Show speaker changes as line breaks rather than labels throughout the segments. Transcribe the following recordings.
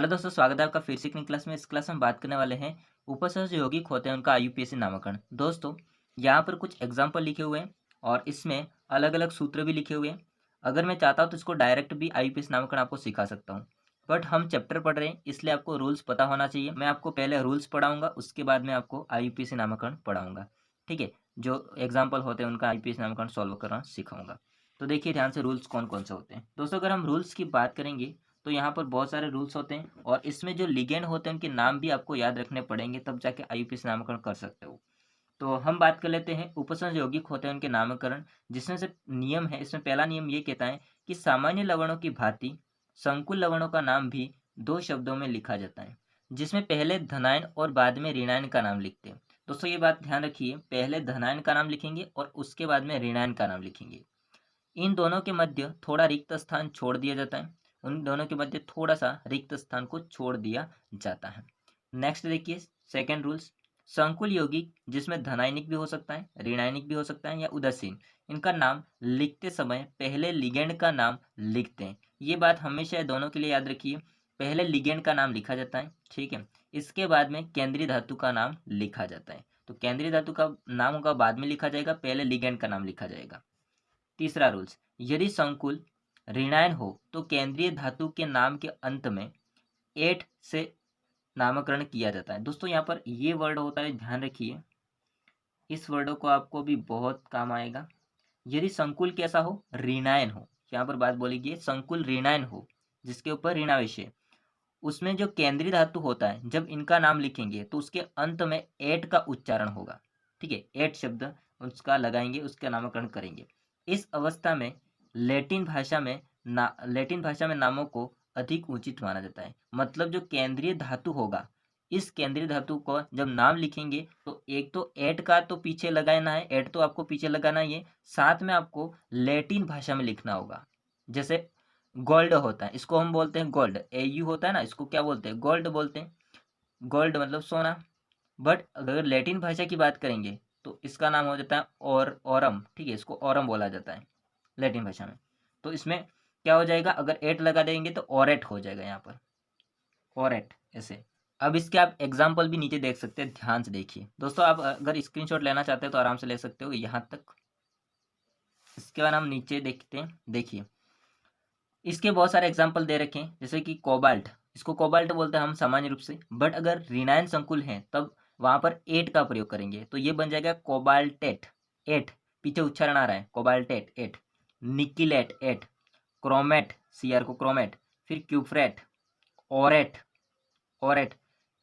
Hello दोस्तों, स्वागत है आपका फिर से एक नई क्लास में। इस क्लास में बात करने वाले हैं उपसर्ग जो यौगिक होते हैं उनका आईयूपीएसी नामकरण। दोस्तों, यहाँ पर कुछ एग्जाम्पल लिखे हुए हैं और इसमें अलग अलग सूत्र भी लिखे हुए हैं। अगर मैं चाहता हूँ तो इसको डायरेक्ट भी आईयूपीएसी नामकरण आपको सिखा सकता हूँ, बट हम चैप्टर पढ़ रहे हैं इसलिए आपको रूल्स पता होना चाहिए। मैं आपको पहले रूल्स पढ़ाऊंगा, उसके बाद में आपको आईयूपीएसी नामकरण पढ़ाऊंगा। ठीक है, जो एग्जाम्पल होते हैं उनका आईयूपीएसी नामकरण सॉल्व करना सिखाऊंगा। तो देखिए ध्यान से, रूल्स कौन कौन से होते हैं। दोस्तों, अगर हम रूल्स की बात करेंगे तो यहाँ पर बहुत सारे रूल्स होते हैं और इसमें जो लिगेंड होते हैं उनके नाम भी आपको याद रखने पड़ेंगे, तब जाके आईयूपीएसी नामकरण कर सकते हो। तो हम बात कर लेते हैं उपसर्ग यौगिक होते हैं उनके नामकरण, जिसमें से नियम है। इसमें पहला नियम ये कहता है कि सामान्य लवणों की भांति संकुल लवणों का नाम भी दो शब्दों में लिखा जाता है, जिसमें पहले धनायन और बाद में ऋणायन का नाम लिखते हैं। दोस्तों, ये बात ध्यान रखिए, पहले धनायन का नाम लिखेंगे और उसके बाद में ऋणायन का नाम लिखेंगे। इन दोनों के मध्य थोड़ा रिक्त स्थान छोड़ दिया जाता है। उन दोनों के मध्य थोड़ा सा रिक्त स्थान को छोड़ दिया जाता है। नेक्स्ट देखिए, सेकंड रूल्स, संकुल यौगिक जिसमें धनायनिक भी हो सकता है, ऋणायनिक भी हो सकता है या उदासीन, इनका नाम लिखते समय पहले लिगेंड का नाम लिखते हैं। ये बात हमेशा दोनों के लिए याद रखिए, पहले लिगेंड का नाम लिखा जाता है, ठीक है, इसके बाद में केंद्रीय धातु का नाम लिखा जाता है। तो केंद्रीय धातु का नाम होगा बाद में लिखा जाएगा, पहले लिगेंड का नाम लिखा जाएगा। तीसरा रूल्स, यदि संकुल ऋणायन हो तो केंद्रीय धातु के नाम के अंत में एट से नामकरण किया जाता है। दोस्तों, यहाँ पर ये वर्ड होता है, ध्यान रखिए, इस वर्ड को आपको भी बहुत काम आएगा। यदि संकुल कैसा हो, ऋणायन हो, यहाँ पर बात बोलेगी संकुल ऋणायन हो जिसके ऊपर ऋणावेश है, उसमें जो केंद्रीय धातु होता है, जब इनका नाम लिखेंगे तो उसके अंत में एट का उच्चारण होगा। ठीक है, एट शब्द उसका लगाएंगे, उसका नामकरण करेंगे। इस अवस्था में लैटिन भाषा में नामों को अधिक उचित माना जाता है। मतलब जो केंद्रीय धातु होगा, इस केंद्रीय धातु को जब नाम लिखेंगे तो एक तो एट का तो पीछे लगाना है, एट तो आपको पीछे लगाना ही है, साथ में आपको लैटिन भाषा में लिखना होगा। जैसे गोल्ड होता है, इसको हम बोलते हैं गोल्ड, एयू होता है ना, इसको क्या बोलते हैं, गोल्ड बोलते हैं। गोल्ड मतलब सोना। बट अगर लैटिन भाषा की बात करेंगे तो इसका नाम हो जाता है ओरम। ठीक है, इसको ओरम बोला जाता है लैटिन भाषा में। तो इसमें क्या हो जाएगा, अगर एट लगा देंगे तो ओरेट हो जाएगा, यहाँ पर ओरेट ऐसे। अब इसके आप एग्जाम्पल भी नीचे देख सकते हैं, ध्यान से देखिए। दोस्तों, आप अगर स्क्रीनशॉट लेना चाहते हैं तो आराम से ले सकते हो यहाँ तक। इसके बाद हम नीचे देखते हैं, देखिए इसके बहुत सारे एग्जाम्पल दे रखे हैं, जैसे कि कोबाल्ट, इसको कोबाल्ट बोलते हैं हम सामान्य रूप से, बट अगर ऋणायन संकुल है तब वहां पर एट का प्रयोग करेंगे तो ये बन जाएगा कोबाल्टेट। एट पीछे उच्चारण आ रहा है, cobaltate ate. Nickelate ate, chromate, CR को क्रोमेट, फिर क्यूफ्रेट, ओरेट, ओरेट,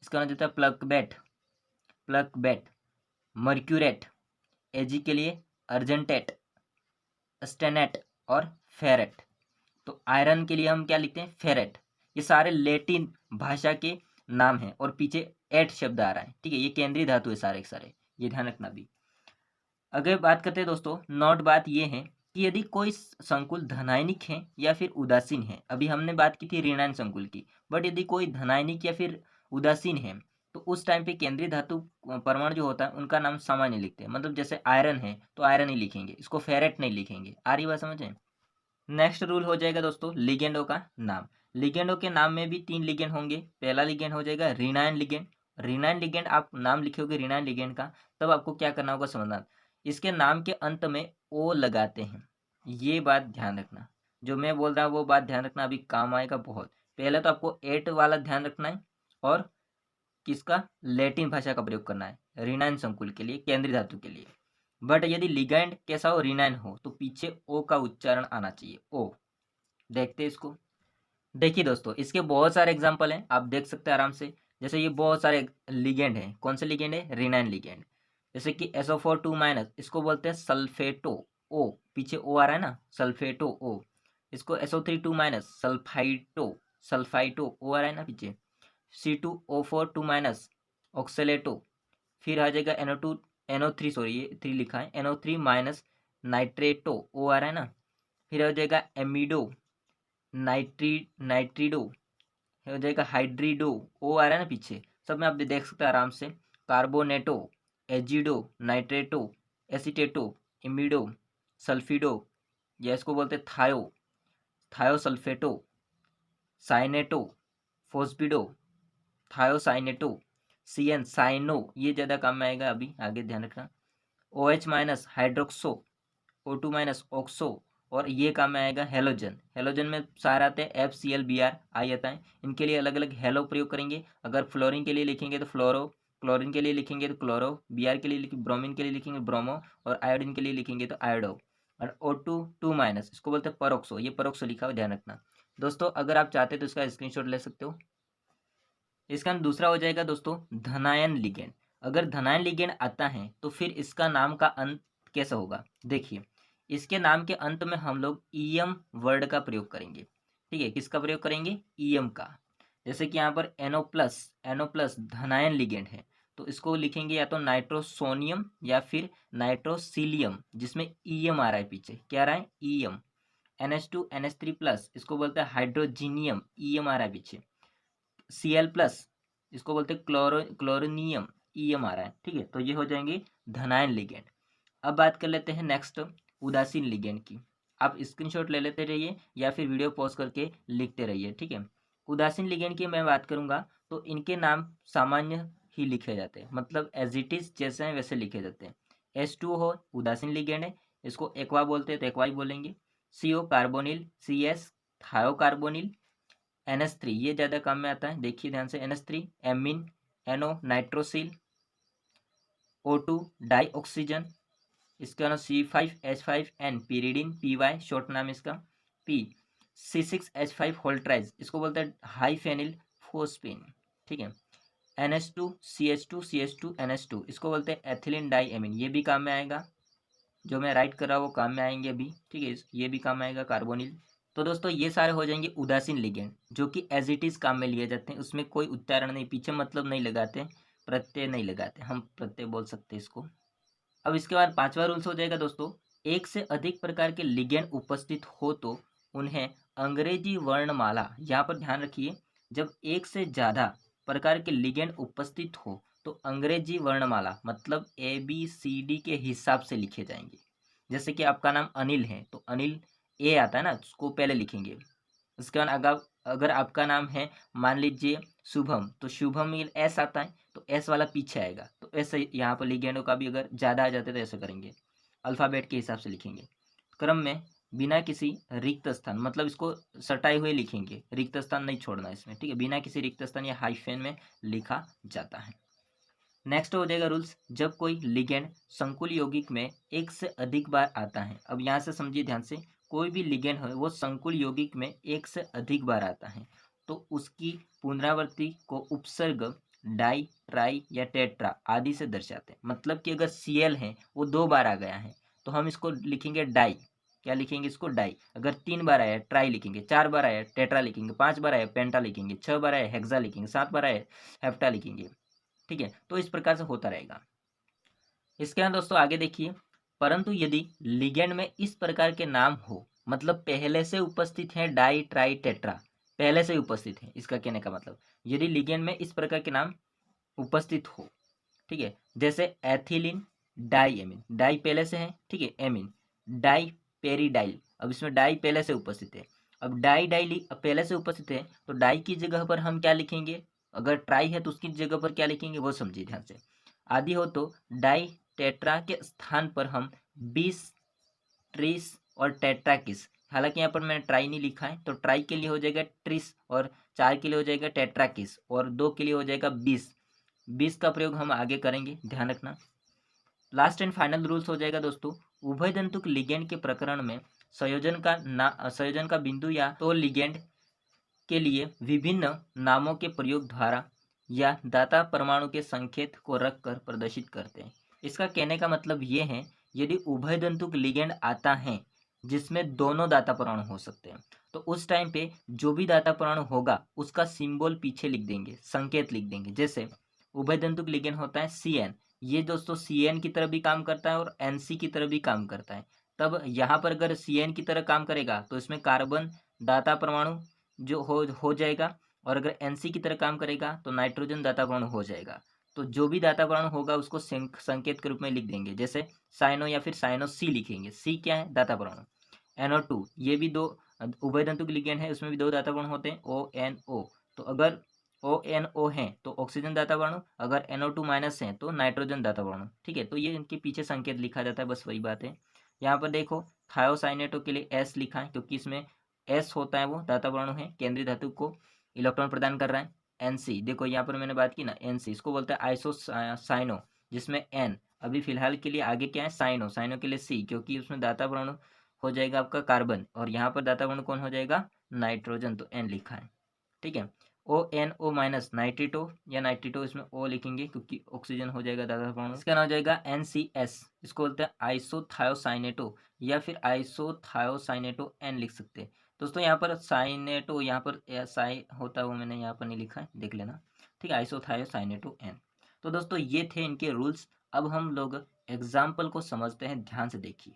इसका नाम देता है प्लकबेट, प्लकबेट, मर्क्यूरेट, एजी के लिए अर्जेंटेट, स्टेनेट और फेरेट। तो आयरन के लिए हम क्या लिखते हैं, फेरेट। ये सारे लैटिन भाषा के नाम हैं और पीछे एट शब्द आ रहा है। ठीक है, ये केंद्रीय धातु है सारे के सारे, ये ध्यान रखना भी। अगर बात करते हैं दोस्तों, नोट बात ये है कि यदि कोई संकुल धनायनिक है या फिर उदासीन है, अभी हमने बात की थी ऋणायन संकुल की, बट यदि कोई धनायनिक या फिर उदासीन है तो उस टाइम पे केंद्रीय धातु परमाणु जो होता है उनका नाम सामान्य लिखते हैं। मतलब जैसे आयरन है तो आयरन ही लिखेंगे, इसको फेरेट नहीं लिखेंगे। आ रही बात समझे। नेक्स्ट रूल हो जाएगा दोस्तों, लिगेंडों का नाम। लिगेंडों के नाम में भी तीन लिगेंड होंगे। पहला लिगेंड हो जाएगा ऋणायन लिगेंड। ऋणायन लिगेंड आप नाम लिखोगे ऋणायन लिगेंड का, तब आपको क्या करना होगा समझना, इसके नाम के अंत में ओ लगाते हैं। ये बात ध्यान रखना, जो मैं बोल रहा हूँ वो बात ध्यान रखना, अभी काम आएगा बहुत। पहले तो आपको एट वाला ध्यान रखना है और किसका, लैटिन भाषा का प्रयोग करना है ऋणायन संकुल के लिए, केंद्रीय धातु के लिए। बट यदि लिगैंड कैसा हो, ऋणायन हो, तो पीछे ओ का उच्चारण आना चाहिए, ओ। देखते हैं इसको। देखिए दोस्तों, इसके बहुत सारे एग्जांपल हैं, आप देख सकते हैं आराम से। जैसे ये बहुत सारे लिगेंड हैं, कौन से लिगेंड है, ऋणायन लिगेंड। जैसे कि SO4 2- इसको बोलते हैं सल्फेटो, ओ पीछे ओ आ रहा है ना, सल्फेटो ओ। इसको SO3 2- सल्फाइटो, सल्फाइटो ओ आ रहा है ना पीछे। C2O4 2- ऑक्सेलेटो। फिर आ जाएगा NO3, सॉरी ये 3 लिखा है, NO3- नाइट्रेटो, ओ आ रहा है ना। फिर हो जाएगा एमिडो, नाइट्रिडो, हो जाएगा हाइड्रिडो, ओ आ रहा है ना पीछे। सब में आप देख सकते हैं आराम से। कार्बोनेटो, एजिडो, नाइट्रेटो, एसिटेटो, इमिडो, सल्फिडो, या इसको बोलते हैं थायो, थायोसल्फेटो, साइनेटो, फोस्फिडो, थायोसाइनेटो, CN साइनो, ये ज़्यादा काम में आएगा, अभी आगे ध्यान रखना। OH minus hydroxo, O2 minus oxo, और ये काम में आएगा हेलोजन। हेलोजन में सारे आते हैं FCl Br आई आता है, इनके लिए अलग अलग हेलो प्रयोग करेंगे। अगर फ्लोरीन के लिए लिखेंगे तो फ्लोरो, क्लोरीन के लिए लिखेंगे तो क्लोरो, Br के लिए लिखेंगे, ब्रोमीन के लिए लिखेंगे ब्रोमो, और आयोडीन के लिए लिखेंगे तो आयोडो। और O2 2 माइनस, इसको बोलते हैं परोक्सो, ये परोक्सो लिखा हुआ, ध्यान रखना दोस्तों। अगर आप चाहते तो इसका स्क्रीनशॉट ले सकते हो। इसका दूसरा हो जाएगा दोस्तों धनायन लिगेंड। अगर धनायन लिगेंड आता है तो फिर इसका नाम का अंत कैसा होगा, देखिए इसके नाम के अंत में हम लोग ईएम वर्ड का प्रयोग करेंगे। ठीक है, किसका प्रयोग करेंगे, ईएम का। जैसे कि यहाँ पर NO+ धनायन लिगेंड है, तो इसको लिखेंगे या तो नाइट्रोसोनियम या फिर नाइट्रोसिलियम, जिसमें ईएम आ रहा है पीछे, क्या आ रहा है, ईएम। NH2NH3+, इसको बोलते हैं हाइड्रोजीनियम, ईएम आ रहा है पीछे। Cl+, इसको बोलते हैं क्लोरोनियम, ईएम आ रहा है। ठीक है, तो ये हो जाएंगे धनायन लिगेंड। अब बात कर लेते हैं नेक्स्ट उदासीन लिगेंड की। आप स्क्रीनशॉट ले लेते रहिए या फिर वीडियो पॉज करके लिखते रहिए। ठीक है, उदासीन लिगेंड की मैं बात करूंगा तो इनके नाम सामान्य ही लिखे जाते हैं, मतलब एज इट इज जैसे हैं वैसे लिखे जाते हैं। H2O उदासीन लिगेंड है, इसको एक्वा बोलते हैं तो एक्वा ही बोलेंगे। CO कार्बोनिल, CS थायोकार्बोनिल, NH3 ये ज़्यादा काम में आता है, देखिए ध्यान से, NH3 amine, NO nitrosyl, O2 dioxygen, इसका नाम C5H5N पीरिडिन, PY शॉर्ट नाम इसका, P C6H5 होल्ट्राइज, इसको बोलते हैं हाई फेनिल फोस्फीन। ठीक है, NH2 CH2 NH2, इसको बोलते हैं एथिलीन डाई एमीन, ये भी काम में आएगा। जो मैं राइट कर रहा हूँ वो काम में आएंगे अभी। ठीक है, ये भी काम में आएगा, कार्बोनिल। तो दोस्तों ये सारे हो जाएंगे उदासीन लिगेंड, जो कि एज इट इज काम में लिए जाते हैं, उसमें कोई उच्चारण नहीं, पीछे मतलब नहीं लगाते, प्रत्यय नहीं लगाते, हम प्रत्यय बोल सकते हैं इसको। अब इसके बाद पांचवा रूल्स हो जाएगा दोस्तों, एक से अधिक प्रकार के लिगेंड उपस्थित हो तो उन्हें अंग्रेजी वर्णमाला, यहाँ पर ध्यान रखिए, जब एक से ज्यादा प्रकार के लिगेंड उपस्थित हो तो अंग्रेजी वर्णमाला मतलब ABCD के हिसाब से लिखे जाएंगे। जैसे कि आपका नाम अनिल है तो अनिल ए आता है ना, उसको पहले लिखेंगे। उसके बाद अगर आपका नाम है मान लीजिए शुभम, तो शुभम में एस आता है तो एस वाला पीछे आएगा, तो ऐसे यहाँ पर लिगेंडों का भी अगर ज़्यादा आ जाते तो ऐसे करेंगे, अल्फ़ाबेट के हिसाब से लिखेंगे क्रम में, बिना किसी रिक्त स्थान, मतलब इसको सटाए हुए लिखेंगे, रिक्त स्थान नहीं छोड़ना इसमें। ठीक है, बिना किसी रिक्त स्थान या हाइफेन में लिखा जाता है। नेक्स्ट हो जाएगा रूल्स, जब कोई लिगेंड संकुल यौगिक में एक से अधिक बार आता है। अब यहाँ से समझिए ध्यान से, कोई भी लिगेंड है वो संकुल यौगिक में एक से अधिक बार आता है तो उसकी पुनरावृत्ति को उपसर्ग डाई, ट्राई या टेट्रा आदि से दर्शाते हैं। मतलब कि अगर Cl है वो 2 बार आ गया है तो हम इसको लिखेंगे डाई, क्या लिखेंगे इसको, डाई। अगर 3 बार आया ट्राई लिखेंगे, 4 बार आया टेट्रा लिखेंगे, 5 बार आया पेंटा लिखेंगे, 6 बार आया हेक्सा लिखेंगे, 7 बार आया हेप्टा लिखेंगे। ठीक है, तो इस प्रकार से होता रहेगा। इसके बाद दोस्तों आगे देखिए, परंतु यदि लिगेंड में इस प्रकार के नाम हो, मतलब पहले से उपस्थित है डाई, ट्राई, टेट्रा, पहले से उपस्थित है, इसका कहने का मतलब यदि लिगेंड में इस प्रकार के नाम उपस्थित हो, ठीक है, जैसे एथिलीन डाई एमीन, डाई पहले से है, ठीक है, एमीन डाई पेरीडाइल, अब इसमें डाई पहले से उपस्थित है। अब डाई डाई पहले से उपस्थित है तो डाई की जगह पर हम क्या लिखेंगे, अगर ट्राई है तो उसकी जगह पर क्या लिखेंगे वो समझिए ध्यान से। आदि हो तो डाई टेट्रा के स्थान पर हम 20 ट्रिस और टेट्राकिस, हालांकि यहाँ पर मैंने ट्राई नहीं लिखा है तो ट्राई के लिए हो जाएगा ट्रिस, और 4 के लिए हो जाएगा टेट्राकिस, और 2 के लिए हो जाएगा 20 का प्रयोग हम आगे करेंगे, ध्यान रखना। लास्ट एंड फाइनल रूल्स हो जाएगा दोस्तों, उभय दंतुक लिगेंड के प्रकरण में संयोजन का बिंदु या तो लिगेंड के लिए विभिन्न नामों के प्रयोग द्वारा या दाता परमाणु के संकेत को रखकर प्रदर्शित करते हैं। इसका कहने का मतलब ये है, यदि उभय दंतुक लिगेंड आता है जिसमें दोनों दाता परमाणु हो सकते हैं तो उस टाइम पे जो भी दाता परमाणु होगा उसका सिंबल पीछे लिख देंगे, संकेत लिख देंगे। जैसे उभय दंतुक लिगेंड होता है CN, ये दोस्तों CN की तरह भी काम करता है और NC की तरह भी काम करता है। तब यहाँ पर अगर CN की तरह काम करेगा तो इसमें कार्बन दाता परमाणु जो हो जाएगा, और अगर NC की तरह काम करेगा तो नाइट्रोजन दाता परमाणु हो जाएगा। तो जो भी दाता परमाणु होगा उसको संकेत के रूप में लिख देंगे, जैसे साइनो या फिर साइनो C लिखेंगे। C क्या है, दाता परमाणु। NO2 ये भी दो उभय दंतुक लिगेंड है, उसमें भी 2 दाता परमाणु होते हैं, ONO। तो अगर ONO है तो ऑक्सीजन दाता परमाणु, अगर NO2 माइनस है तो नाइट्रोजन दाता परमाणु। ठीक है, तो ये इनके पीछे संकेत लिखा जाता है, बस वही बात है। यहाँ पर देखो थायोसाइनेटो के लिए S लिखा है क्योंकि इसमें S होता है, वो दाता परमाणु है, केंद्रीय धातु को इलेक्ट्रॉन प्रदान कर रहा है। NC देखो यहाँ पर मैंने बात की ना, NC इसको बोलते हैं आइसोसाइनो, जिसमें N अभी फिलहाल के लिए आगे क्या है साइनो, साइनो के लिए C, क्योंकि उसमें दाता परमाणु हो जाएगा आपका कार्बन, और यहाँ पर दाता परमाणु कौन हो जाएगा नाइट्रोजन, तो N लिखा है। ठीक है, ONO माइनस नाइट्रिटो या नाइट्रिटो, इसमें O लिखेंगे क्योंकि ऑक्सीजन हो जाएगा दाता परमाणु। इसका नाम हो जाएगा NCS, इसको बोलते हैं आइसोथायोसाइनेटो या फिर आइसोथायोसाइनेटो N लिख सकते हैं। दोस्तों यहाँ पर साइनेटो, यहाँ पर साइ होता है वो मैंने यहाँ पर नहीं लिखा है, देख लेना। ठीक है, आइसोथायोसाइनेटो N। तो दोस्तों ये थे इनके रूल्स। अब हम लोग एग्जाम्पल को समझते हैं, ध्यान से देखिए।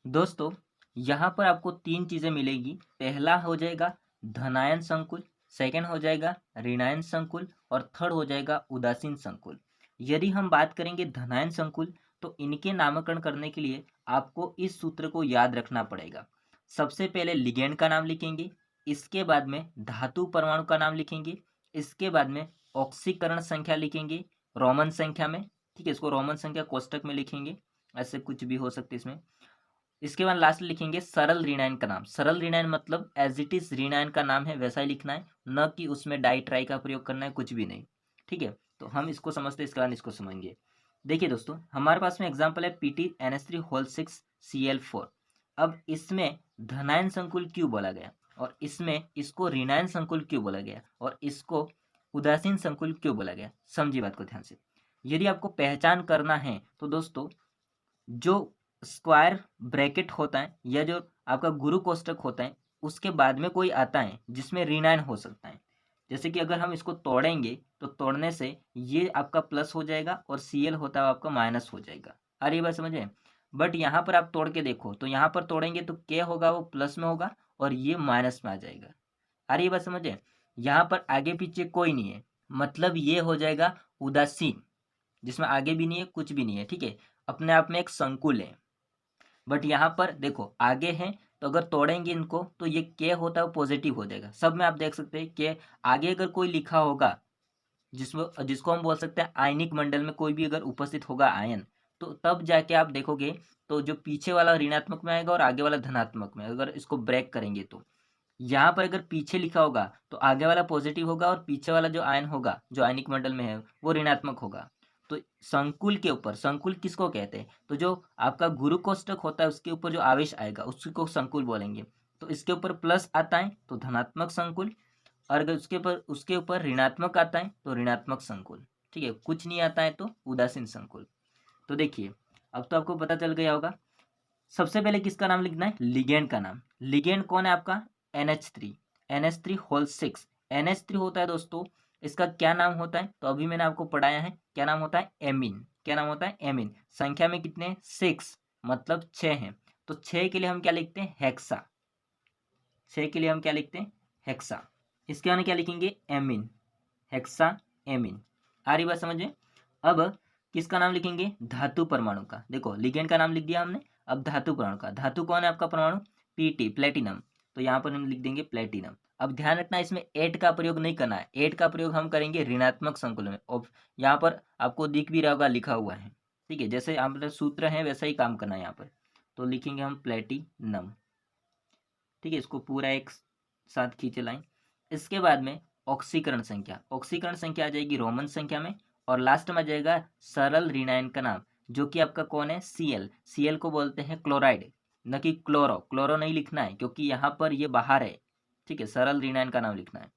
दोस्तों यहाँ पर आपको तीन चीजें मिलेगी। पहला हो जाएगा धनायन संकुल, सेकंड हो जाएगा ऋणायन संकुल, और थर्ड हो जाएगा उदासीन संकुल। यदि हम बात करेंगे धनायन संकुल, तो इनके नामकरण करने के लिए आपको इस सूत्र को याद रखना पड़ेगा। सबसे पहले लिगेंड का नाम लिखेंगे, इसके बाद में धातु परमाणु का नाम लिखेंगे, इसके बाद में ऑक्सीकरण संख्या लिखेंगे रोमन संख्या में। ठीक है, इसको रोमन संख्या कोष्टक में लिखेंगे, ऐसे कुछ भी हो सकते इसमें। इसके बाद लास्ट लिखेंगे सरल ऋणायन का नाम। सरल ऋणायन मतलब एज इट इज ऋणायन का नाम है वैसा ही लिखना है, न कि उसमें डाई ट्राई का प्रयोग करना है, कुछ भी नहीं। ठीक है, तो हम इसको समझते हैं, इसके बाद इसको समझेंगे। देखिए दोस्तों, हमारे पास में एग्जाम्पल है PtNH3 6Cl4। अब इसमें धनायन संकुल क्यों बोला गया, और इसमें इसको ऋणायन संकुल क्यों बोला गया, और इसको उदासीन संकुल क्यों बोला गया, समझिए बात को ध्यान से। यदि आपको पहचान करना है तो दोस्तों, जो स्क्वायर ब्रैकेट होता है या जो आपका गुरु कोष्टक होता है, उसके बाद में कोई आता है जिसमें ऋणायन हो सकता है। जैसे कि अगर हम इसको तोड़ेंगे तो तोड़ने से ये आपका प्लस हो जाएगा और Cl होता है आपका माइनस हो जाएगा। अरे ये बात समझे। बट यहाँ पर आप तोड़ के देखो तो यहाँ पर तोड़ेंगे तो K होगा वो प्लस में होगा और ये माइनस में आ जाएगा। अरे ये बात समझे, यहाँ पर आगे पीछे कोई नहीं है, मतलब ये हो जाएगा उदासीन, जिसमें आगे भी नहीं है कुछ भी नहीं है। ठीक है, अपने आप में एक संकुल है। बट यहाँ पर देखो आगे है, तो अगर तोड़ेंगे इनको तो ये के होता है वो पॉजिटिव हो जाएगा। सब में आप देख सकते हैं कि आगे अगर कोई लिखा होगा जिसमें जिसको हम बोल सकते हैं आयनिक मंडल में कोई भी अगर उपस्थित होगा आयन, तो तब जाके आप देखोगे तो जो पीछे वाला ऋणात्मक में आएगा और आगे वाला धनात्मक में, अगर इसको ब्रेक करेंगे तो यहाँ पर अगर पीछे लिखा होगा तो आगे वाला पॉजिटिव होगा और पीछे वाला जो आयन होगा जो आयनिक मंडल में है वो ऋणात्मक होगा। तो संकुल के ऊपर, संकुल किसको कहते हैं, तो जो आपका गुरु कोष्टक होता है उसके ऊपर जो आवेश आएगा उसको संकुल बोलेंगे। तो इसके ऊपर प्लस आता है तो धनात्मक संकुल, और अगर उसके ऊपर ऋणात्मक आता है तो ऋणात्मक संकुल। ठीक है, कुछ नहीं आता है तो उदासीन संकुल। तो देखिए अब तो आपको पता चल गया होगा। सबसे पहले किसका नाम लिखना है, लिगेंड का नाम। लिगेंड कौन है आपका NH3 होल 6। NH3 होता है दोस्तों, इसका क्या नाम होता है, तो अभी मैंने आपको पढ़ाया है, क्या नाम होता है एमीन। क्या नाम होता है एमीन। संख्या में कितने 6, मतलब 6 हैं, तो 6 के लिए हम क्या लिखते हैं हेक्सा। 6 के लिए हम क्या लिखते हैं हेक्सा। इसके बाद क्या लिखेंगे एमीन, हेक्सा एमीन। आ रही बात समझे। अब किसका नाम लिखेंगे धातु परमाणु का। देखो लिगेंड का नाम लिख दिया हमने, अब धातु परमाणु का। धातु कौन है आपका परमाणु Pt प्लेटिनम, तो यहाँ पर हम लिख देंगे प्लेटिनम। अब ध्यान रखना इसमें एट का प्रयोग नहीं करना है, एट का प्रयोग हम करेंगे ऋणात्मक संकुल में। और यहाँ पर आपको दिख भी रहा होगा लिखा हुआ है। ठीक है, जैसे हमारे सूत्र है वैसा ही काम करना है यहाँ पर। तो लिखेंगे हम प्लेटिनम। ठीक है, इसको पूरा एक साथ खींचे लाइन। इसके बाद में ऑक्सीकरण संख्या, ऑक्सीकरण संख्या आ जाएगी रोमन संख्या में, और लास्ट में आ जाएगा सरल ऋणायन का नाम, जो कि आपका कौन है Cl को बोलते हैं क्लोराइड, न कि क्लोरो। क्लोरो नहीं लिखना है क्योंकि यहाँ पर ये बाहर है। ठीक है, सरल ऋणायन का नाम लिखना है,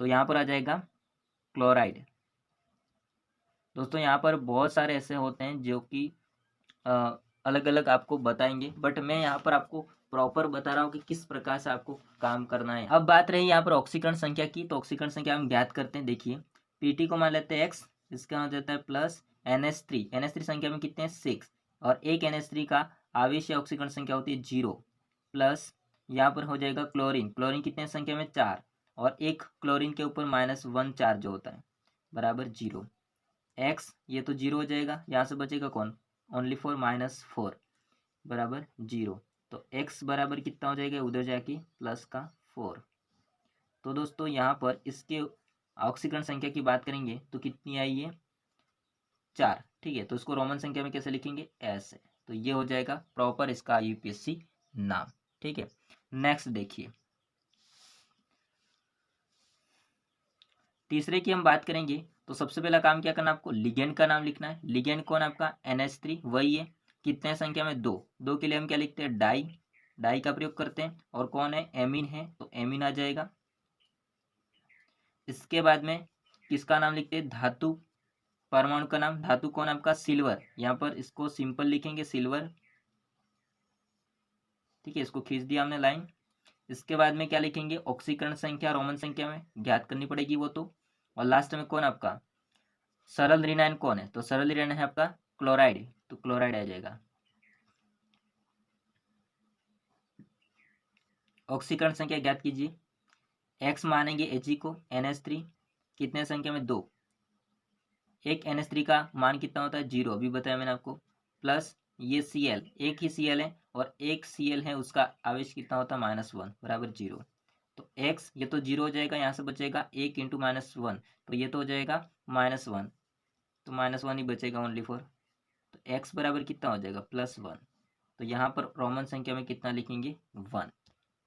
तो यहाँ पर आ जाएगा क्लोराइड। दोस्तों यहाँ पर बहुत सारे ऐसे होते हैं जो कि अलग अलग आपको बताएंगे, बट मैं यहाँ पर आपको प्रॉपर बता रहा हूँ कि किस प्रकार से आपको काम करना है। अब बात रही यहाँ पर ऑक्सीकरण संख्या की, तो ऑक्सीकरण संख्या हम ज्ञात करते हैं। देखिए Pt को मान लेते हैं x, इसका हो जाता है प्लस NH3 संख्या में कितने हैं 6, और एक NH3 का आवेश या ऑक्सीकरण संख्या होती है 0, प्लस यहाँ पर हो जाएगा क्लोरीन, क्लोरीन कितने संख्या में 4, और एक क्लोरीन के ऊपर -1 चार्ज जो होता है बराबर 0। x ये तो 0 हो जाएगा, यहाँ से बचेगा कौन ओनली 4 -4 बराबर 0। तो x बराबर कितना हो जाएगा उधर जाके प्लस का 4। तो दोस्तों यहाँ पर इसके ऑक्सीकरण संख्या की बात करेंगे तो कितनी आई है, 4। ठीक है, तो इसको रोमन संख्या में कैसे लिखेंगे, ऐसे। तो ये हो जाएगा प्रॉपर इसका यूपीएससी नाम। ठीक है, नेक्स्ट देखिए, तीसरे की हम बात करेंगे तो सबसे पहला काम क्या करना, आपको लिगेंड का नाम लिखना है। लिगेंड कौन आपका, NH3 वही है। कितने संख्या में, 2। 2 के लिए हम क्या लिखते हैं, डाई। डाई का प्रयोग करते हैं। और कौन है, एमीन है, तो एमीन आ जाएगा। इसके बाद में किसका नाम लिखते हैं, धातु परमाणु का नाम। धातु कौन आपका, सिल्वर। यहाँ पर इसको सिंपल लिखेंगे, सिल्वर। ठीक है, इसको खींच दिया हमने लाइन। इसके बाद में क्या लिखेंगे, ऑक्सीकरण संख्या रोमन संख्या में ज्ञात करनी पड़ेगी वो तो। और लास्ट में कौन आपका सरल ऋणायन कौन है, तो सरल ऋणायन है आपका क्लोराइड, तो क्लोराइड आ जाएगा। ऑक्सीकरण संख्या ज्ञात कीजिए। एक्स मानेंगे Ag को, NH3 कितने संख्या में, 2। एक NH3 का मान कितना होता है, 0, अभी बताया मैंने आपको। प्लस ये Cl, एक ही Cl है और एक Cl है, उसका आवेश कितना होता है, -1 बराबर 0। तो x ये तो 0 हो जाएगा, यहाँ से बचेगा 1 इंटू -1, तो ये तो हो जाएगा -1, तो -1 ही बचेगा ओनली फॉर। तो x बराबर कितना हो जाएगा, +1। तो यहाँ पर रोमन संख्या में कितना लिखेंगे, 1।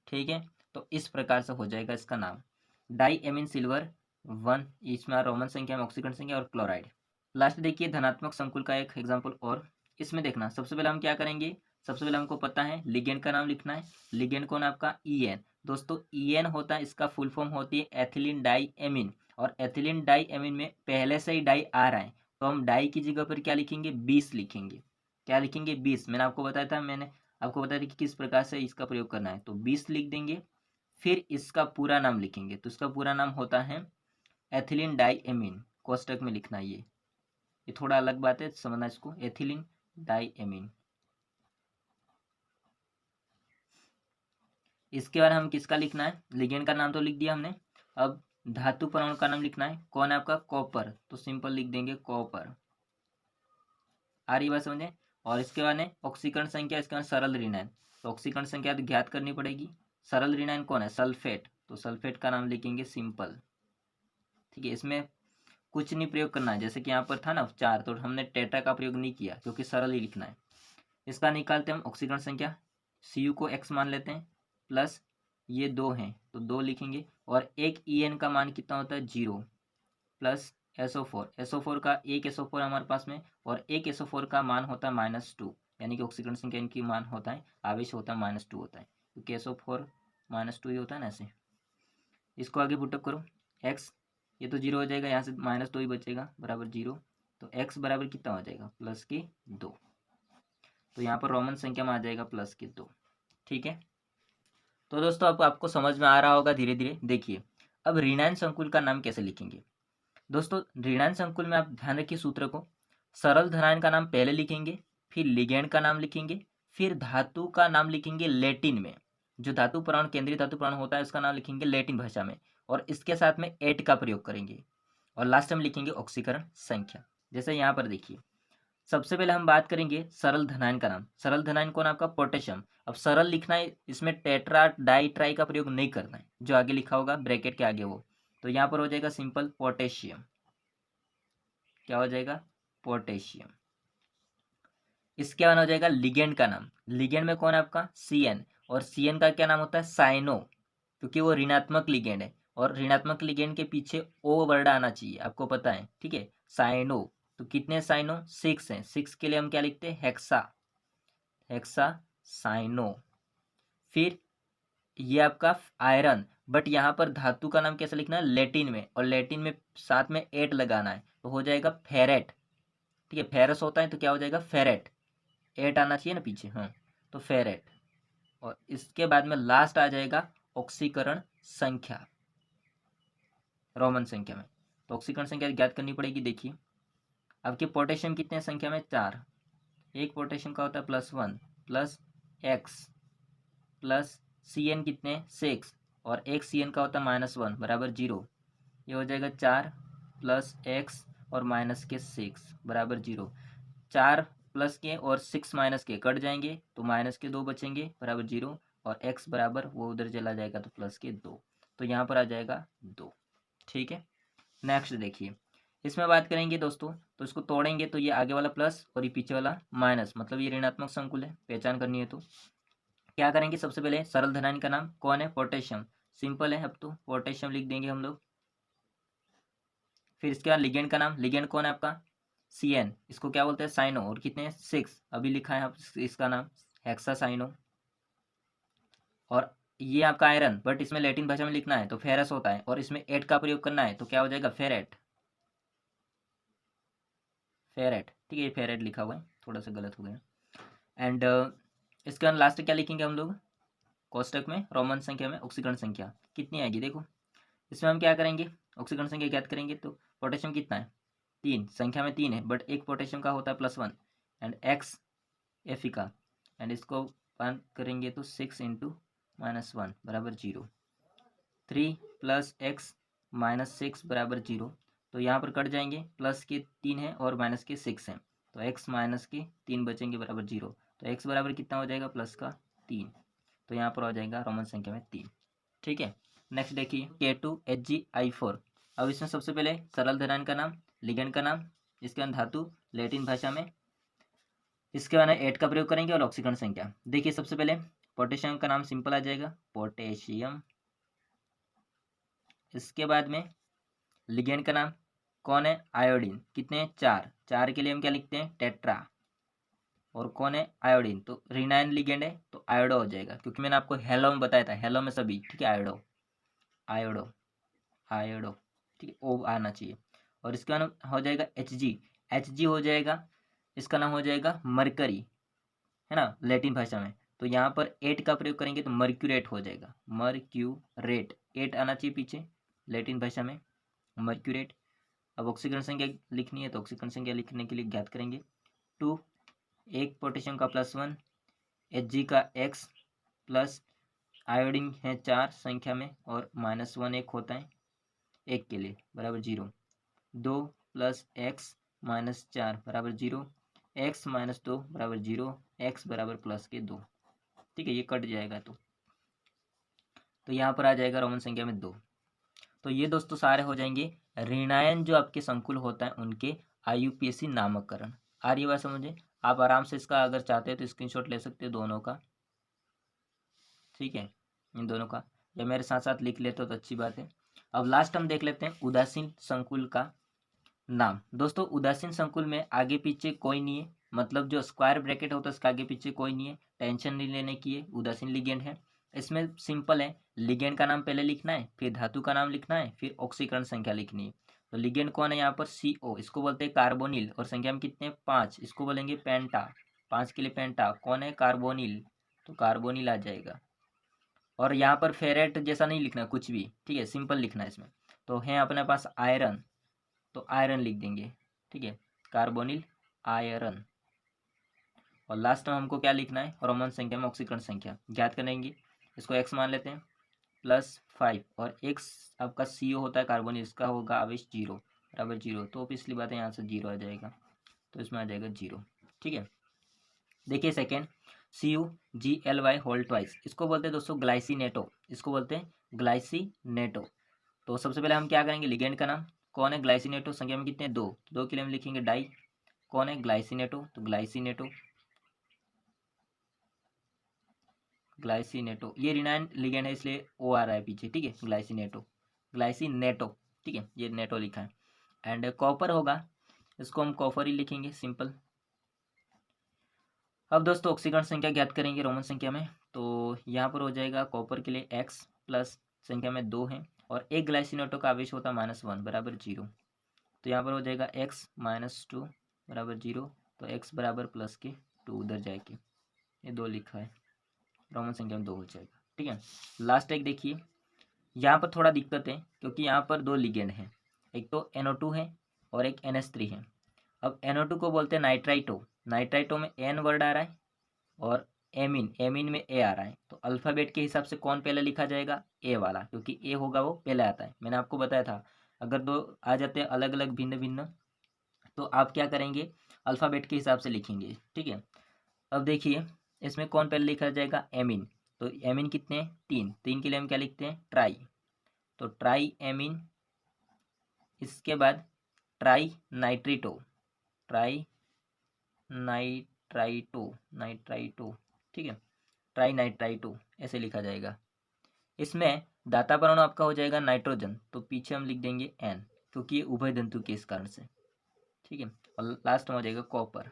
ठीक है, तो इस प्रकार से हो जाएगा इसका नाम, डाई एमीन सिल्वर 1। इसमें रोमन संख्या में ऑक्सीकरण संख्या और क्लोराइड। लास्ट देखिए धनात्मक संकुल का एक एग्जाम्पल और। इसमें देखना, सबसे पहले हम क्या करेंगे, सबसे पहले हमको पता है लिगेंड का नाम लिखना है। लिगेंड कौन आपका, EN। दोस्तों EN होता है, इसका फुल फॉर्म होती है एथिलीन डाई एमीन। और एथिलीन डाई एमीन में पहले से ही डाई आ रहा है, तो हम डाई की जगह पर क्या लिखेंगे, 20 लिखेंगे। क्या लिखेंगे, 20। मैंने आपको बताया था, मैंने आपको बताया था कि किस प्रकार से इसका प्रयोग करना है, तो 20 लिख देंगे। फिर इसका पूरा नाम लिखेंगे, तो इसका पूरा नाम होता है एथिलीन डाई एमीन, कोष्टक में लिखना है ये थोड़ा अलग बात है, समझना इसको, एथिलीन डाई एमीन। इसके बाद हम किसका लिखना है, लिगेंड का नाम तो लिख दिया हमने। अब धातु परमाणु का नाम लिखना है, कौन है आपका, कॉपर, तो सिंपल लिख देंगे कॉपर। आ रही बात समझे। और इसके बाद में ऑक्सीकरण संख्या, इसके बाद सरल ऋणायन, तो ऑक्सीकरण संख्या तो ज्ञात करनी पड़ेगी। सरल ऋणायन कौन है, सल्फेट, तो सल्फेट का नाम लिखेंगे सिंपल। ठीक है, इसमें कुछ नहीं प्रयोग करना है, जैसे कि यहाँ पर था ना 4, तो हमने टेट्रा का प्रयोग नहीं किया क्योंकि सरल ही लिखना है। इसका निकालते हैं हम ऑक्सीकरण संख्या, Cu को x मान लेते हैं, प्लस ये 2 हैं तो 2 लिखेंगे। और एक En का मान कितना होता है, 0, प्लस SO4 का एक SO4 हमारे पास में, और एक SO4 का मान होता है -2, यानी कि ऑक्सीकरण संख्या इनकी मान होता है, आवेश होता है -2 होता है, क्योंकि SO4 -2 ही होता है ना ऐसे। इसको आगे पुटअप करो, x ये तो 0 हो जाएगा, यहाँ से -2 ही बचेगा बराबर 0। तो x बराबर कितना हो जाएगा, +2। तो यहाँ पर रोमन संख्या में आ जाएगा +2। ठीक है, तो दोस्तों अब आपको समझ में आ रहा होगा धीरे धीरे। देखिए अब ऋणायन संकुल का नाम कैसे लिखेंगे। दोस्तों ऋणायन संकुल में आप ध्यान रखिए सूत्र को, सरल धनायन का नाम पहले लिखेंगे, फिर लिगेंड का नाम लिखेंगे, फिर धातु का नाम लिखेंगे लैटिन में। जो धातु परमाणु, केंद्रीय धातु परमाणु होता है उसका नाम लिखेंगे लैटिन भाषा में, और इसके साथ में एट का प्रयोग करेंगे। और लास्ट में लिखेंगे ऑक्सीकरण संख्या। जैसे यहाँ पर देखिए, सबसे पहले हम बात करेंगे सरल धनायन का नाम। सरल धनायन कौन आपका, पोटेशियम। अब सरल लिखना है, इसमें टेट्रा डाई ट्राई का प्रयोग नहीं करना है, जो आगे लिखा होगा ब्रैकेट के आगे वो। तो यहाँ पर हो जाएगा सिंपल पोटेशियम। क्या हो जाएगा, पोटेशियम। इसके बाद हो जाएगा लिगेंड का नाम। लिगेंड में कौन है आपका, Cn। और Cn का क्या नाम होता है, साइनो, क्योंकि वो ऋणात्मक लिगेंड है, और ऋणात्मक लिगेंड के पीछे ओ वर्ड आना चाहिए, आपको पता है। ठीक है, साइनो। तो कितने साइनो, 6 हैं। 6 के लिए हम क्या लिखते हैं, हेक्सा, हेक्सा साइनो। फिर ये आपका आयरन, बट यहाँ पर धातु का नाम कैसे लिखना है, लैटिन में, और लैटिन में साथ में एट लगाना है, तो हो जाएगा फेरेट। ठीक है, फेरस होता है तो क्या हो जाएगा, फेरेट, एट आना चाहिए ना पीछे, हाँ, तो फेरेट। और इसके बाद में लास्ट आ जाएगा ऑक्सीकरण संख्या, रोमन संख्या में। तो ऑक्सीकरण संख्या ज्ञात करनी पड़ेगी। देखिए आपके पोटेशियम कितने संख्या में, 4। एक पोटेशियम का होता है +1, प्लस एक्स, प्लस Cn कितने, 6, और एक Cn का होता है -1 बराबर 0। ये हो जाएगा 4 प्लस एक्स और माइनस के 6 बराबर 0। 4 प्लस के और 6 माइनस के कट जाएंगे, तो -2 बचेंगे बराबर 0, और x बराबर वो उधर चला जाएगा तो +2। तो यहाँ पर आ जाएगा 2। ठीक है, नेक्स्ट देखिए, इसमें बात करेंगे दोस्तों, तो इसको तोड़ेंगे तो ये आगे वाला प्लस और ये पीछे वाला माइनस, मतलब ये ऋणात्मक संकुल है, पहचान करनी है। तो क्या करेंगे, सबसे पहले सरल धनानी का नाम कौन है, पोटेशियम, सिंपल है, अब तो पोटेशियम लिख देंगे हम लोग। फिर इसके बाद लिगेंड का नाम, लिगेंड कौन है आपका, CN, इसको क्या बोलते हैं, साइनो, और कितने हैं 6, अभी लिखा है आप इसका नाम हेक्सासाइनो। और ये आपका आयरन, बट इसमें लैटिन भाषा में लिखना है तो फेरस होता है, और इसमें एट का प्रयोग करना है तो क्या हो जाएगा, फेरेट, फेरेट। ठीक है, ये फेरेट लिखा हुआ है, थोड़ा सा गलत हो गया। एंड इसके बाद लास्ट क्या लिखेंगे हम लोग, कोष्टक में रोमन संख्या में ऑक्सीकरण संख्या कितनी आएगी, देखो इसमें हम क्या करेंगे, ऑक्सीकरण संख्या ज्ञात करेंगे। तो पोटेशियम कितना है, 3, संख्या में 3 है, बट एक पोटेशियम का होता है +1 एंड एक्स Fe का, एंड इसको पान करेंगे तो 6 × -1 बराबर 0, 3 + x - 6 बराबर 0। तो यहाँ पर कट जाएंगे, प्लस के 3 हैं और माइनस के 6 हैं, तो x माइनस के 3 बचेंगे बराबर 0। तो x बराबर कितना हो जाएगा, प्लस का 3, तो यहाँ पर हो जाएगा रोमन संख्या में 3। ठीक है, नेक्स्ट देखिए K2HgI4। अब इसमें सबसे पहले सरल धनान का नाम, लिगेंड का नाम, इसके बाद धातु लैटिन भाषा में, इसके बाद एट का प्रयोग करेंगे और ऑक्सीकरण संख्या। देखिए सबसे पहले पोटेशियम का नाम सिंपल आ जाएगा, पोटेशियम। इसके बाद में लिगेंड का नाम कौन है, आयोडीन, कितने 4, 4 के लिए हम क्या लिखते हैं, टेट्रा। और कौन है, आयोडीन, तो रिनाइन लिगेंड है तो आयोडो हो जाएगा, क्योंकि मैंने आपको हेलो में बताया था, हेलो में सभी, ठीक है, आयोडो, आयोडो, आयोडो, ठीक है, ओ आना चाहिए। और इसका नाम हो जाएगा Hg, Hg हो जाएगा, इसका नाम हो जाएगा मरकरी, है ना, लैटिन भाषा में। तो यहाँ पर एट का प्रयोग करेंगे तो मर्क्यूरेट हो जाएगा, मर्क्यूरेट, एट आना चाहिए पीछे, लैटिन भाषा में मर्क्यूरेट। अब ऑक्सीकरण संख्या लिखनी है तो ऑक्सीकरण संख्या लिखने के लिए ज्ञात करेंगे 2, एक पोटेशियम का +1, Hg का x प्लस आयोडीन है 4 संख्या में और -1 एक होता है, एक के लिए बराबर 0, 2 + x - 4 बराबर 0, x - 2 बराबर 0, x बराबर प्लस के 2। ठीक है, ये कट जाएगा तो यहाँ पर आ जाएगा रोमन संख्या में 2। तो ये दोस्तों सारे हो जाएंगे ऋणायन जो आपके संकुल होता है उनके IUPAC नामकरण। आ रही बात समझे, आप आराम से इसका अगर चाहते हैं तो स्क्रीनशॉट ले सकते हो दोनों का, ठीक है, इन दोनों का, या मेरे साथ साथ लिख लेते हो तो अच्छी बात है। अब लास्ट हम देख लेते हैं उदासीन संकुल का नाम। दोस्तों उदासीन संकुल में आगे पीछे कोई नहीं है, मतलब जो स्क्वायर ब्रैकेट होता है उसके आगे पीछे कोई नहीं है, टेंशन नहीं लेने की है, उदासीन लिगेंड है। इसमें सिंपल है, लिगेंड का नाम पहले लिखना है, फिर धातु का नाम लिखना है, फिर ऑक्सीकरण संख्या लिखनी है। तो लिगेंड कौन है यहाँ पर, CO, इसको बोलते हैं कार्बोनिल, और संख्या में कितने 5, इसको बोलेंगे पेंटा, 5 के लिए पेंटा, कौन है कार्बोनिल, तो कार्बोनिल आ जाएगा। और यहाँ पर फेरेट जैसा नहीं लिखना कुछ भी, ठीक है, सिंपल लिखना है इसमें। तो है अपने पास आयरन, तो आयरन लिख देंगे, ठीक है, कार्बोनिल आयरन। और लास्ट में हमको क्या लिखना है, रोमन संख्या में ऑक्सीकरण संख्या ज्ञात करेंगे। इसको x मान लेते हैं +5, और x आपका CO होता है कार्बोनिल, इसका होगा आवेश 0 बराबर 0, तो पिछली बात है यहाँ से 0 आ जाएगा, तो इसमें आ जाएगा 0। ठीक है, देखिए सेकेंड CuGly होल ट्वाइस, इसको बोलते हैं दोस्तों ग्लाइसिनेटो, इसको बोलते हैं ग्लाइसिनेटो। तो सबसे पहले हम क्या करेंगे, लिगेंड का नाम कौन है, ग्लाइसिनेटो, संख्या में कितने 2, 2 के लिए हम लिखेंगे डाई, कौन है ग्लाइसिनेटो, तो ग्लाइसिनेटो, ग्लाइसिनेटो, ये रिनाइन लिगेंड है इसलिए O आ रहा है पीछे, ठीक है, ग्लाइसिनेटो, ग्लाइसिनेटो, ठीक है, ये नेटो लिखा है। एंड कॉपर होगा, इसको हम कॉपर ही लिखेंगे, सिंपल। अब दोस्तों ऑक्सीकरण संख्या ज्ञात करेंगे रोमन संख्या में, तो यहाँ पर हो जाएगा कॉपर के लिए x प्लस संख्या में 2 है, और एक ग्लाइसिनेटो का आवेश होता है -1 बराबर 0, तो यहाँ पर हो जाएगा x - 2 बराबर 0, तो x बराबर प्लस के 2 उधर जाएगी, ये 2 लिखा है, रोमन संख्या में 2 हो जाएगा। ठीक है, लास्ट एक देखिए, यहाँ पर थोड़ा दिक्कत है क्योंकि यहाँ पर 2 लिगेंड हैं, एक तो NO2 है और एक NH3 है। अब NO2 को बोलते हैं नाइट्राइटो, नाइट्राइटो में N वर्ड आ रहा है, और एमीन, एमीन में A आ रहा है, तो अल्फ़ाबेट के हिसाब से कौन पहले लिखा जाएगा, A वाला, क्योंकि A होगा वो पहले आता है। मैंने आपको बताया था अगर 2 आ जाते हैं अलग अलग भिन्न भिन्न तो आप क्या करेंगे, अल्फ़ाबेट के हिसाब से लिखेंगे। ठीक है, अब देखिए इसमें कौन पहले लिखा जाएगा, एमीन, तो एमीन कितने हैं 3, 3 के लिए हम क्या लिखते हैं ट्राई, तो ट्राई एमीन, इसके बाद ट्राई नाइट्रिटो, ट्राई नाइट्राइटो, ठीक है, ट्राई नाइट्राइटो ऐसे लिखा जाएगा। इसमें दाता परमाणु आपका हो जाएगा नाइट्रोजन, तो पीछे हम लिख देंगे N, क्योंकि ये उभय धातु के इस कारण से, ठीक है। और लास्ट में हो जाएगा कॉपर,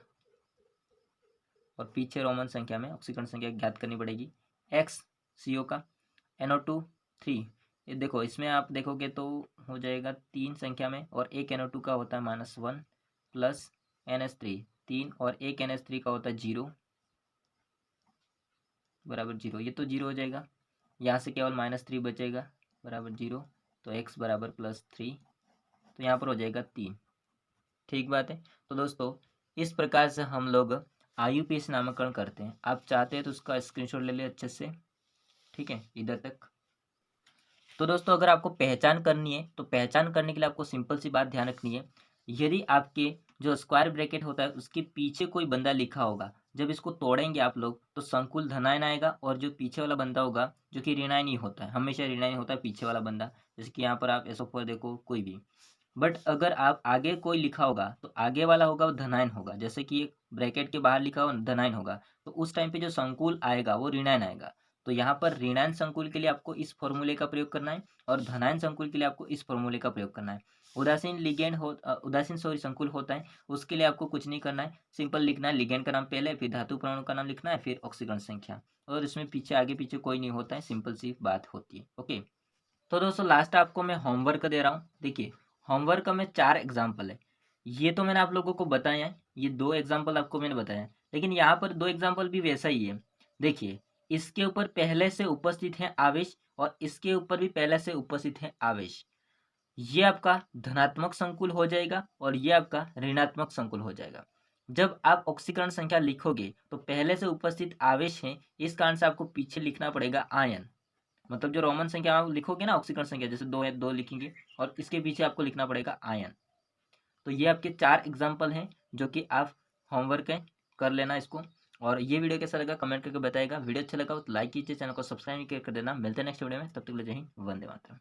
और पीछे रोमन संख्या में ऑक्सीकरण संख्या ज्ञात करनी पड़ेगी। X CO का NO2 3, ये देखो इसमें आप देखोगे तो हो जाएगा 3 संख्या में, और एक NO2 का होता है -1 प्लस NH3 3, और एक NH3 का होता है 0 बराबर 0, ये तो 0 हो जाएगा। यहाँ से केवल -3 बचेगा बराबर 0, तो x बराबर +3, तो यहाँ पर हो जाएगा 3। ठीक बात है। तो दोस्तों इस प्रकार से हम लोग IUPAC नामकरण करते हैं। आप चाहते हैं तो उसका स्क्रीनशॉट ले ले अच्छे से, ठीक है, इधर तक। तो दोस्तों अगर आपको पहचान करनी है तो पहचान करने के लिए आपको सिंपल सी बात ध्यान रखनी है, यदि आपके जो स्क्वायर ब्रैकेट होता है उसके पीछे कोई बंदा लिखा होगा, जब इसको तोड़ेंगे आप लोग तो संकुल धनायन आएगा, और जो पीछे वाला बंदा होगा जो कि ऋणायन ही होता है, हमेशा ऋणायन होता है पीछे वाला बंदा, जैसे कि यहाँ पर आप SO4 देखो कोई भी। बट अगर आप आगे कोई लिखा होगा तो आगे वाला होगा वो धनायन होगा, जैसे कि एक ब्रैकेट के बाहर लिखा हो धनायन होगा, तो उस टाइम पे जो संकुल आएगा वो ऋणायन आएगा। तो यहाँ पर ऋणायन संकुल के लिए आपको इस फॉर्मूले का प्रयोग करना है, और धनायन संकुल के लिए आपको इस फॉर्मूले का प्रयोग करना है। उदासीन संकुल होता है, उसके लिए आपको कुछ नहीं करना है, सिंपल लिखना है लिगेंड का नाम पहले, फिर धातु परमाणु का नाम लिखना है, फिर ऑक्सीकरण संख्या, और इसमें पीछे आगे पीछे कोई नहीं होता है, सिंपल सी बात होती है। ओके, तो दोस्तों लास्ट आपको मैं होमवर्क दे रहा हूँ। देखिए होमवर्क में 4 एग्जाम्पल है, ये तो मैंने आप लोगों को बताया है, ये 2 एग्जाम्पल आपको मैंने बताया है, लेकिन यहाँ पर 2 एग्जाम्पल भी वैसा ही है। देखिए इसके ऊपर पहले से उपस्थित है आवेश, और इसके ऊपर भी पहले से उपस्थित है आवेश, ये आपका धनात्मक संकुल हो जाएगा, और ये आपका ऋणात्मक संकुल हो जाएगा। जब आप ऑक्सीकरण संख्या लिखोगे तो पहले से उपस्थित आवेश है, इस कारण से आपको पीछे लिखना पड़ेगा आयन, मतलब जो रोमन संख्या आप लिखोगे ना ऑक्सीकरण संख्या, जैसे 2 है 2 लिखेंगे, और इसके पीछे आपको लिखना पड़ेगा आयन। तो ये आपके 4 एग्जाम्पल हैं जो कि आप होमवर्क है, कर लेना इसको। और ये वीडियो कैसा लगा कमेंट करके बताएगा, वीडियो अच्छा लगा तो लाइक कीजिए, चैनल को सब्सक्राइब कर देना। मिलते हैं नेक्स्ट वीडियो में, तब तक के लिए जय हिंद, वंदे मातरम।